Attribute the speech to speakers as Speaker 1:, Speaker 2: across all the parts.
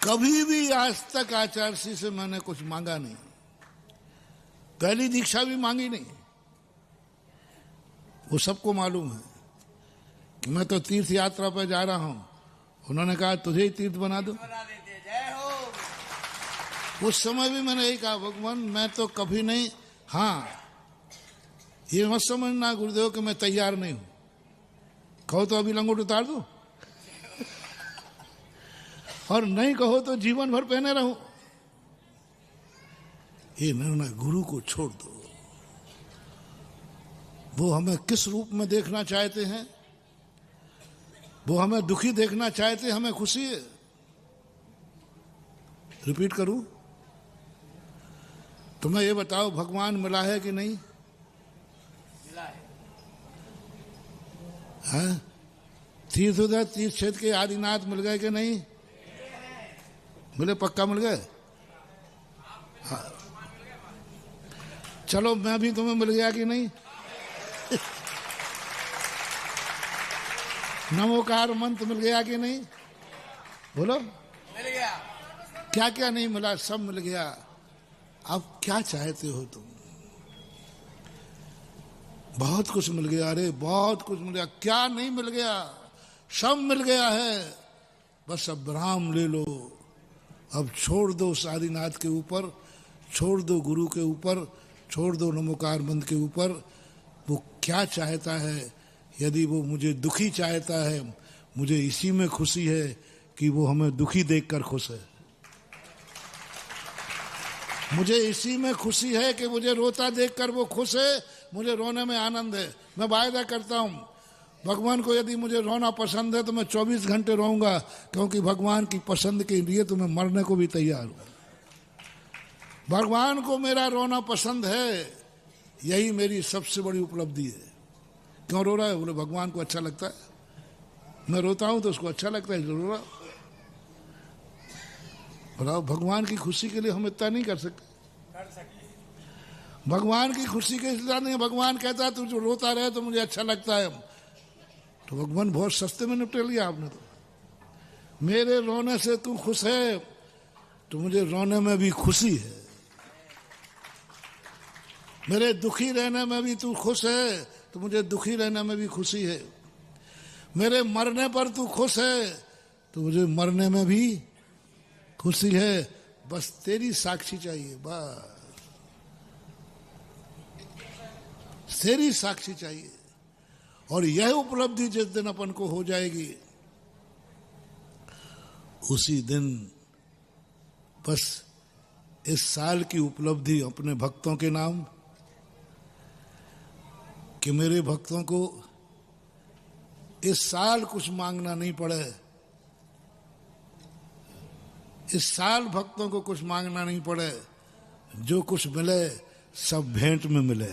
Speaker 1: कभी भी आज तक आचार्य से मैंने कुछ मांगा नहीं, पहली दीक्षा भी मांगी नहीं। वो सबको मालूम है कि मैं तो तीर्थ यात्रा पर जा रहा हूं। उन्होंने कहा तुझे ही तीर्थ बना दो। उस समय भी मैंने यही कहा, भगवान मैं तो कभी नहीं, हाँ ये मत समझना गुरुदेव कि मैं तैयार नहीं हूं। कहो तो अभी लंगोट उतार दो और नहीं कहो तो जीवन भर पहने रहो। ये निर्णय गुरु को छोड़ दो। वो हमें किस रूप में देखना चाहते हैं, वो हमें दुखी देखना चाहते हैं, हमें खुशी है। रिपीट करूं, तुम्हें ये बताओ भगवान मिला है कि नहीं? मिला है। तीर्थ उधर तीर्थ क्षेत्र के आदिनाथ मिल गए कि नहीं मिले? पक्का मिल गए। हाँ। चलो मैं भी तुम्हें मिल गया कि नहीं? नमोकार मंत्र मिल गया कि नहीं? बोलो। मिल गया। क्या क्या नहीं मिला? सब मिल गया। अब क्या चाहते हो तुम? बहुत कुछ मिल गया। अरे बहुत कुछ मिल गया। क्या नहीं मिल गया? सब मिल गया है। बस अब राम ले लो। अब छोड़ दो साधीनाथ के ऊपर, छोड़ दो गुरु के ऊपर, छोड़ दो नमोकार मंत्र के ऊपर। वो क्या चाहता है? यदि वो मुझे दुखी चाहता है, मुझे इसी में खुशी है कि वो हमें दुखी देखकर खुश है। मुझे इसी में खुशी है कि मुझे रोता देखकर वो खुश है, मुझे रोने में आनंद है। मैं वायदा करता हूं भगवान को यदि मुझे रोना पसंद है तो मैं 24 घंटे रोऊंगा, क्योंकि भगवान की पसंद के लिए तो मैं मरने को भी तैयार हूं। भगवान को मेरा रोना पसंद है, यही मेरी सबसे बड़ी उपलब्धि है। क्यों रो रहा है? बोले भगवान को अच्छा लगता है। मैं रोता हूं तो उसको अच्छा लगता है, रो रहा। बताओ, भगवान की खुशी के लिए हम इतना नहीं कर सकते? भगवान की खुशी के लिए नहीं। भगवान कहता है तू जो रोता रहे तो मुझे अच्छा लगता है, तो भगवान बहुत सस्ते में निपटे लिया आपने। तो मेरे रोने से तू खुश है तो मुझे रोने में भी खुशी है। मेरे दुखी रहने में भी तू खुश है तो मुझे दुखी रहने में भी खुशी है। मेरे मरने पर तू खुश है तो मुझे मरने में भी खुशी है। बस तेरी साक्षी चाहिए, बस तेरी साक्षी चाहिए। और यह उपलब्धि जिस दिन अपन को हो जाएगी, उसी दिन बस इस साल की उपलब्धि अपने भक्तों के नाम, कि मेरे भक्तों को इस साल कुछ मांगना नहीं पड़े। इस साल भक्तों को कुछ मांगना नहीं पड़े। जो कुछ मिले सब भेंट में मिले।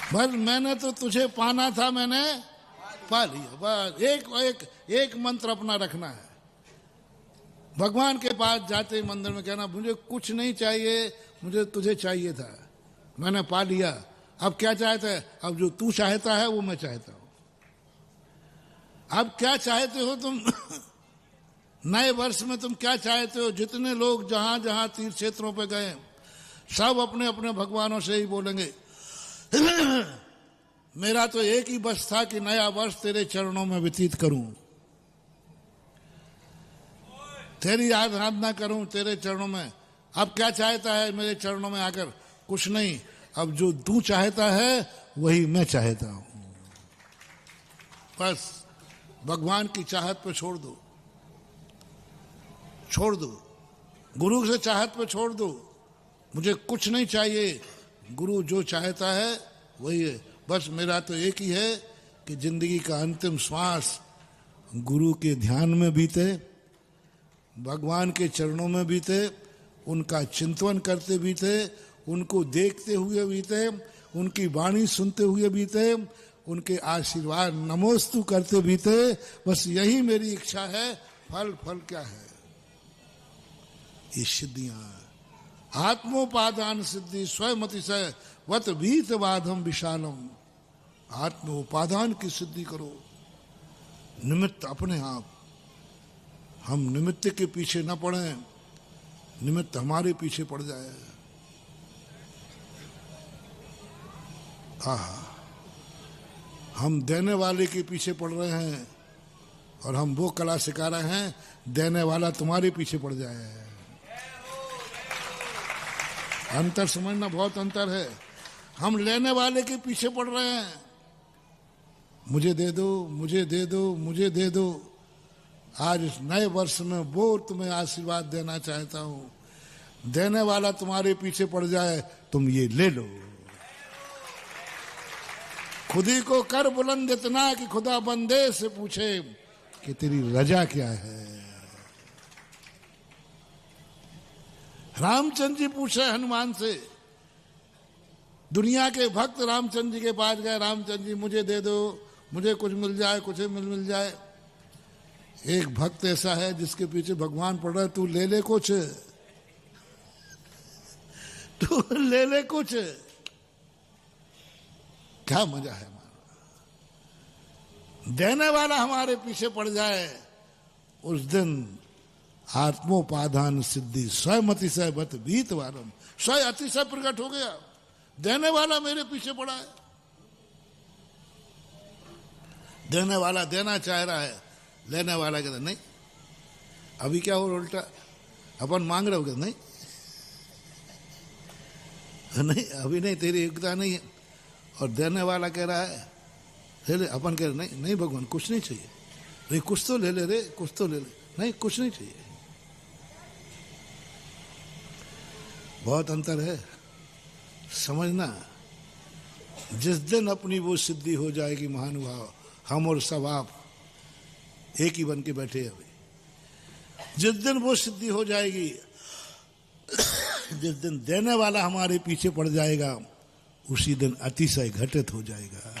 Speaker 1: बस मैंने तो तुझे पाना था, मैंने पा लिया। बस एक मंत्र अपना रखना है। भगवान के पास जाते मंदिर में कहना मुझे कुछ नहीं चाहिए, मुझे तुझे चाहिए था, मैंने पा लिया। अब क्या चाहता है? अब जो तू चाहता है वो मैं चाहता हूं। अब क्या चाहते हो तुम? नए वर्ष में तुम क्या चाहते हो? जितने लोग जहां जहां तीर्थ क्षेत्रों पे गए, सब अपने अपने भगवानों से ही बोलेंगे मेरा तो एक ही बस था कि नया वर्ष तेरे चरणों में व्यतीत करूं, तेरी आराधना करूं तेरे चरणों में। अब क्या चाहता है मेरे चरणों में आकर? कुछ नहीं। अब जो तू चाहता है वही मैं चाहता हूं। बस भगवान की चाहत पे छोड़ दो, छोड़ दो। गुरु से चाहत पे छोड़ दो। मुझे कुछ नहीं चाहिए, गुरु जो चाहता है वही है। बस मेरा तो एक ही है कि जिंदगी का अंतिम श्वास गुरु के ध्यान में बीते, भगवान के चरणों में बीते, उनका चिंतन करते बीते, उनको देखते हुए बीते, उनकी वाणी सुनते हुए बीते, उनके आशीर्वाद नमोस्तु करते बीते। बस यही मेरी इच्छा है। फल क्या है? ये सिद्धियां, आत्मोपादान सिद्धि स्वयं अतिशय वत भीत बाधम विशालम। आत्मोपादान की सिद्धि करो। निमित्त अपने आप, हम निमित्त के पीछे न पड़े, निमित्त हमारे पीछे पड़ जाए। आहा, हम देने वाले के पीछे पड़ रहे हैं और हम वो कला सिखा रहे हैं, देने वाला तुम्हारे पीछे पड़ जाए। अंतर समझना, बहुत अंतर है। हम लेने वाले के पीछे पड़ रहे हैं, मुझे दे दो, मुझे दे दो, मुझे दे दो। आज इस नए वर्ष में वो तुम्हें आशीर्वाद देना चाहता हूं, देने वाला तुम्हारे पीछे पड़ जाए, तुम ये ले लो। खुदी को कर बुलंद इतना कि खुदा बंदे से पूछे कि तेरी रजा क्या है। रामचंद्र जी पूछे हनुमान से, दुनिया के भक्त रामचंद्र जी के पास गए, रामचंद्र जी मुझे दे दो, मुझे कुछ मिल जाए, कुछ मिल जाए। एक भक्त ऐसा है जिसके पीछे भगवान पड़ रहा है, तू ले ले कुछ, तू ले ले कुछ। क्या मजा है हमारा। देने वाला हमारे पीछे पड़ जाए, उस दिन आत्मोपाधान सिद्धि स्वयं अतिशय बत बीत वारम, स्वयं अतिशय प्रकट हो गया। देने वाला मेरे पीछे पड़ा है, देने वाला देना चाह रहा है, लेने वाला कहता नहीं। अभी क्या हो, उल्टा अपन मांग रहे हो, कहते नहीं नहीं अभी नहीं, तेरी योग्यता नहीं है। और देने वाला कह रहा है ले ले, अपन कह रहे नहीं नहीं भगवान कुछ नहीं चाहिए, नहीं कुछ तो ले ले रे, कुछ तो ले ले, नहीं कुछ नहीं चाहिए। बहुत अंतर है, समझना। जिस दिन अपनी वो सिद्धि हो जाएगी महानुभाव, हम और सब आप एक ही बन के बैठे हैं अभी, जिस दिन वो सिद्धि हो जाएगी, जिस दिन देने वाला हमारे पीछे पड़ जाएगा, उसी दिन अतिशय घटित हो जाएगा।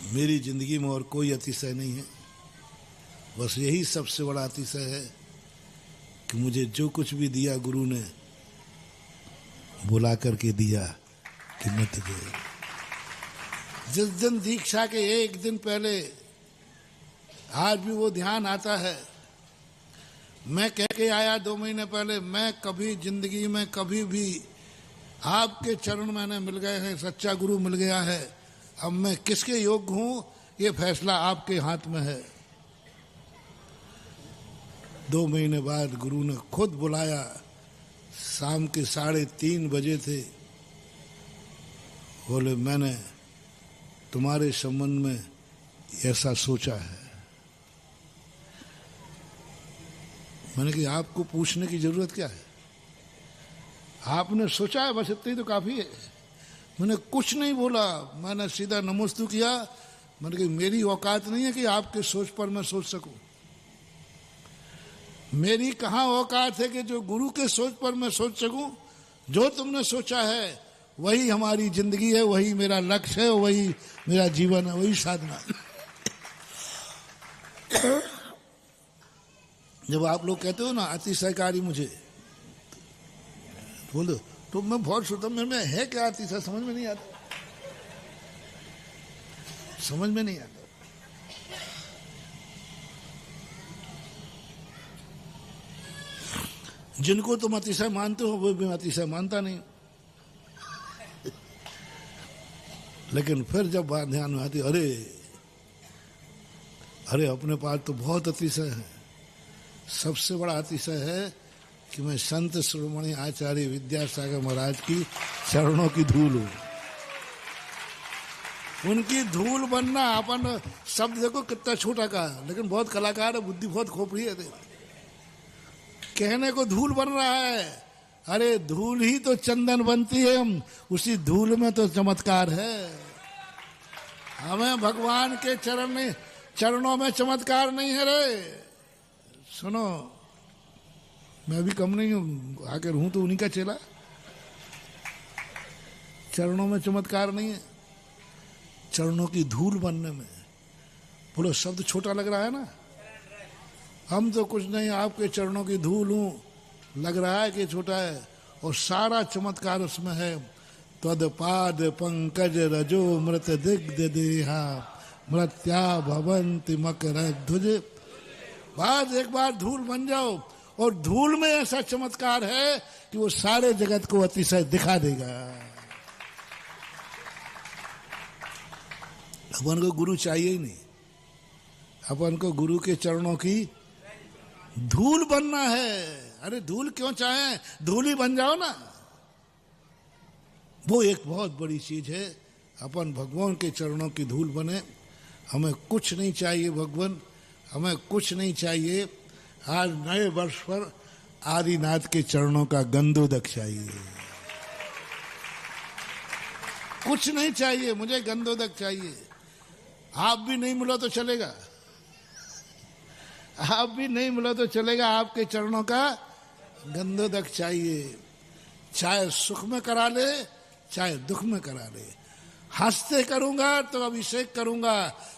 Speaker 1: मेरी जिंदगी में और कोई अतिशय नहीं है, बस यही सबसे बड़ा अतिशय है कि मुझे जो कुछ भी दिया गुरु ने, बुला करके दिया कि मैं तुझे। जिस दिन दीक्षा के एक दिन पहले, आज भी वो ध्यान आता है, मैं कह के आया 2 महीने पहले, मैं कभी जिंदगी में कभी भी आपके चरण मैंने मिल गए हैं, सच्चा गुरु मिल गया है। अब मैं किसके योग्य हूं, ये फैसला आपके हाथ में है। 2 महीने बाद गुरु ने खुद बुलाया, शाम के 3:30 बजे थे। बोले मैंने तुम्हारे संबंध में ऐसा सोचा है। मैंने कहा आपको पूछने की जरूरत क्या है, आपने सोचा है बस इतना ही तो काफी है। मैंने कुछ नहीं बोला, मैंने सीधा नमस्तु किया। मैंने कहा मेरी औकात नहीं है कि आपके सोच पर मैं सोच सकूं, मेरी कहाँ औकात है कि जो गुरु के सोच पर मैं सोच सकूं। जो तुमने सोचा है वही हमारी जिंदगी है, वही मेरा लक्ष्य है, वही मेरा जीवन है, वही साधना। जब आप लोग कहते हो ना अतिशयकारी मुझे, बोलो तो मैं बहुत सोचता, मेरे में है क्या अतिशय, समझ में नहीं आता, समझ में नहीं आता। जिनको तुम अतिशय मानते हो वो भी अतिशय मानता नहीं। लेकिन फिर जब बात ध्यान में आती, अरे अरे अपने पास तो बहुत अतिशय है। सबसे बड़ा अतिशय है कि मैं संत शिरोमणि आचार्य विद्यासागर महाराज की चरणों की धूल हूं। उनकी धूल बनना, अपन शब्द देखो कितना छोटा कहा, लेकिन बहुत कलाकार है, बुद्धि बहुत खोपड़ी है। कहने को धूल बन रहा है, अरे धूल ही तो चंदन बनती है, उसी धूल में तो चमत्कार है। हमें भगवान के चरणों में चमत्कार नहीं है रे। सुनो, मैं भी कम नहीं हूं, आकर हूं तो उन्हीं का चेला। चरणों में चमत्कार नहीं है, चरणों की धूल बनने में। बोलो शब्द छोटा लग रहा है ना, हम तो कुछ नहीं, आपके चरणों की धूल हूं, लग रहा है कि छोटा है, और सारा चमत्कार उसमें है। त्वद पाद पंकज रजो मृत दिग्ध देहा मृत्या भवंति मकर ध्वज। बस एक बार धूल बन जाओ, और धूल में ऐसा चमत्कार है कि वो सारे जगत को अतिशय दिखा देगा। अपन को गुरु चाहिए ही नहीं, अपन को गुरु के चरणों की धूल बनना है। अरे धूल क्यों चाहे, धूल ही बन जाओ ना। वो एक बहुत बड़ी चीज है, अपन भगवान के चरणों की धूल बने। हमें कुछ नहीं चाहिए भगवान, हमें कुछ नहीं चाहिए। आज नए वर्ष पर आदिनाथ के चरणों का गंधोदक चाहिए। कुछ नहीं चाहिए, मुझे गंधोदक चाहिए। आप भी नहीं मिलो तो चलेगा, आप भी नहीं मिलो तो चलेगा, आपके चरणों का गंधोदक चाहिए। चाहे सुख में करा ले, चाहे दुख में करा ले। हंसते करूंगा तो अभिषेक करूंगा,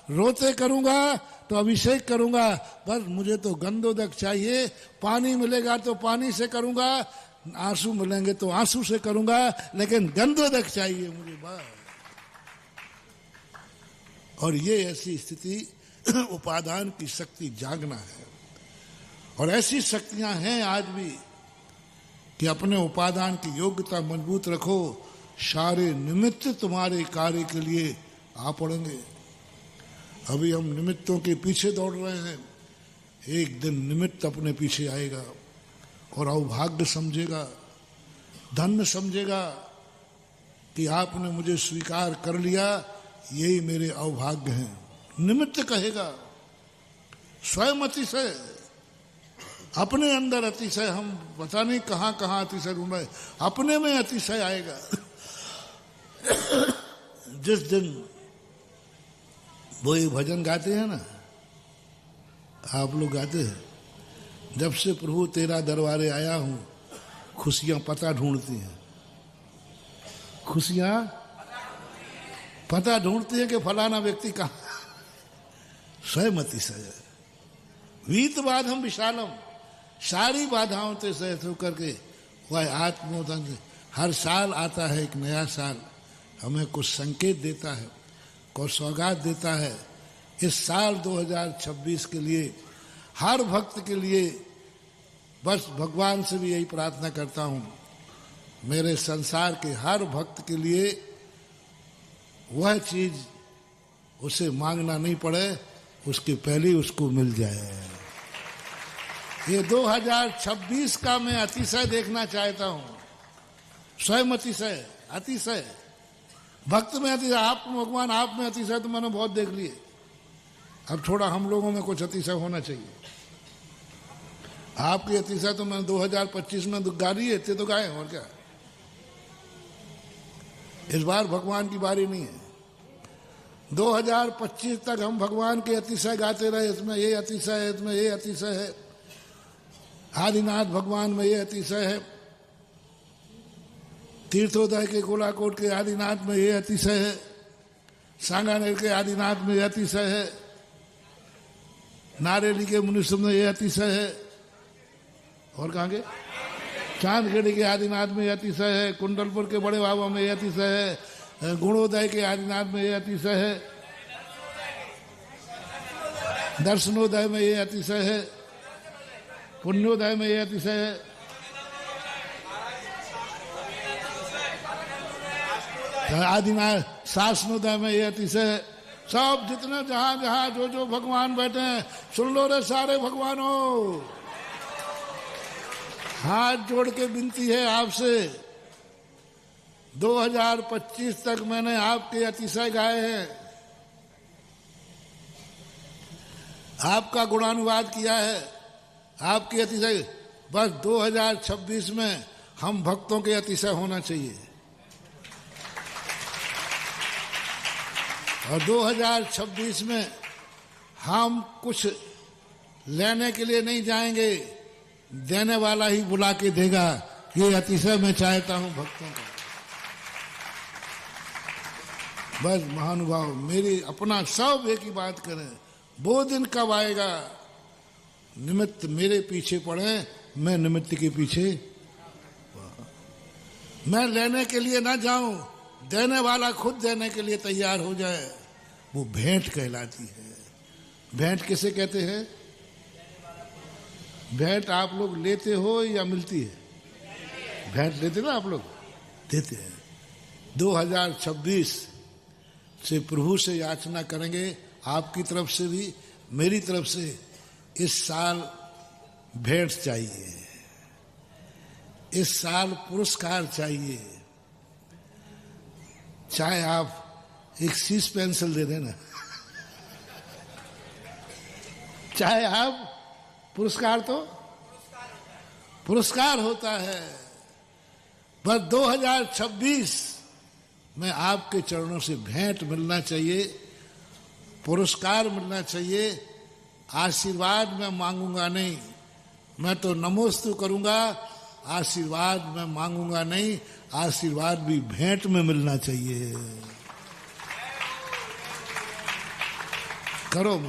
Speaker 1: रोते करूंगा तो अभिषेक करूंगा, बस मुझे तो गंधोदक चाहिए। पानी मिलेगा तो पानी से करूंगा, आंसू मिलेंगे तो आंसू से करूंगा, लेकिन गंधोदक चाहिए मुझे बस। और ये ऐसी स्थिति उपादान की शक्ति जागना है। और ऐसी शक्तियां हैं आज भी कि अपने उपादान की योग्यता मजबूत रखो, सारे निमित्त तुम्हारे कार्य के लिए आ पड़ेंगे। अभी हम निमित्तों के पीछे दौड़ रहे हैं, एक दिन निमित्त अपने पीछे आएगा और अभाग्य समझेगा, धन्य समझेगा कि आपने मुझे स्वीकार कर लिया, यही मेरे अभाग्य हैं। निमित्त कहेगा, स्वयं अतिशय, अपने अंदर अतिशय, हम पता नहीं कहां कहां अतिशय ढूंढ रहे, अपने में अतिशय आएगा। जिस दिन वो ये भजन गाते हैं ना, आप लोग गाते हैं, जब से प्रभु तेरा दरबारे आया हूं खुशियां पता ढूंढती हैं। खुशियां पता ढूंढती हैं कि फलाना व्यक्ति कहां। स्वयं अतिशय है। वीत बाधम विशालम, सारी बाधाओं से सहित होकर के वह आत्मोदन से हर साल आता है, एक नया साल हमें कुछ संकेत देता है, कुछ सौगात देता है। इस साल 2026 के लिए हर भक्त के लिए बस भगवान से भी यही प्रार्थना करता हूं, मेरे संसार के हर भक्त के लिए वह चीज उसे मांगना नहीं पड़े, उसके पहले उसको मिल जाए। ये 2026 का मैं अतिशय देखना चाहता हूं। स्वयं अतिशय, अतिशय भक्त में अतिशय, आप भगवान आप में अतिशय तो मैंने बहुत देख लिए। अब थोड़ा हम लोगों में कुछ अतिशय होना चाहिए। आपकी अतिशय तो मैंने 2025 में गा दी है, इतने तो गाए, और क्या। इस बार भगवान की बारी नहीं है। 2025 तक हम भगवान के अतिशय गाते रहे, इसमें ये अतिशय है, इसमें ये अतिशय है, आदिनाथ भगवान में ये अतिशय है, तीर्थोदय के गोलाकोट के आदिनाथ में ये अतिशय है, सांगानेर के आदिनाथ में ये अतिशय है, नारेली के मुनिस्व में ये अतिशय है, और कहाँ के चांदखेड़ी के आदिनाथ में ये अतिशय है, कुंडलपुर के बड़े बाबा में ये अतिशय है, गुणोदय के आदिनाथ में ये अतिशय है, दर्शनोदय में ये अतिशय है, पुण्योदय में ये अतिशय है, आदिनाथ शासनोदय में ये अतिशय है। सब जितने जहां जहां जो जो भगवान बैठे हैं, सुन लो रे सारे भगवानों, हाथ जोड़ के विनती है आपसे, 2025 तक मैंने आपके अतिशय गाए हैं, आपका गुणानुवाद किया है, आपके अतिशय। बस 2026 में हम भक्तों के अतिशय होना चाहिए। और 2026 में हम कुछ लेने के लिए नहीं जाएंगे, देने वाला ही बुला के देगा। ये अतिशय मैं चाहता हूं भक्तों का। बस महानुभाव मेरी अपना सब एक ही बात करें, वो दिन कब आएगा निमित्त मेरे पीछे पड़े, मैं निमित्त के पीछे मैं लेने के लिए ना जाऊं, देने वाला खुद देने के लिए तैयार हो जाए, वो भेंट कहलाती है। भेंट किसे कहते हैं? भेंट आप लोग लेते हो या मिलती है? भेंट लेते ना आप लोग, देते हैं। 2026 से प्रभु से याचना करेंगे, आपकी तरफ से भी मेरी तरफ से, इस साल भेंट चाहिए, इस साल पुरस्कार चाहिए। चाहे आप एक शीश पेंसिल दे देना, चाहे आप पुरस्कार, तो पुरस्कार होता है। बस 2026 में आपके चरणों से भेंट मिलना चाहिए, पुरस्कार मिलना चाहिए। आशीर्वाद मैं मांगूंगा नहीं, मैं तो नमोस्तु करूंगा, आशीर्वाद मैं मांगूंगा नहीं, आशीर्वाद भी भेंट में मिलना चाहिए। करो।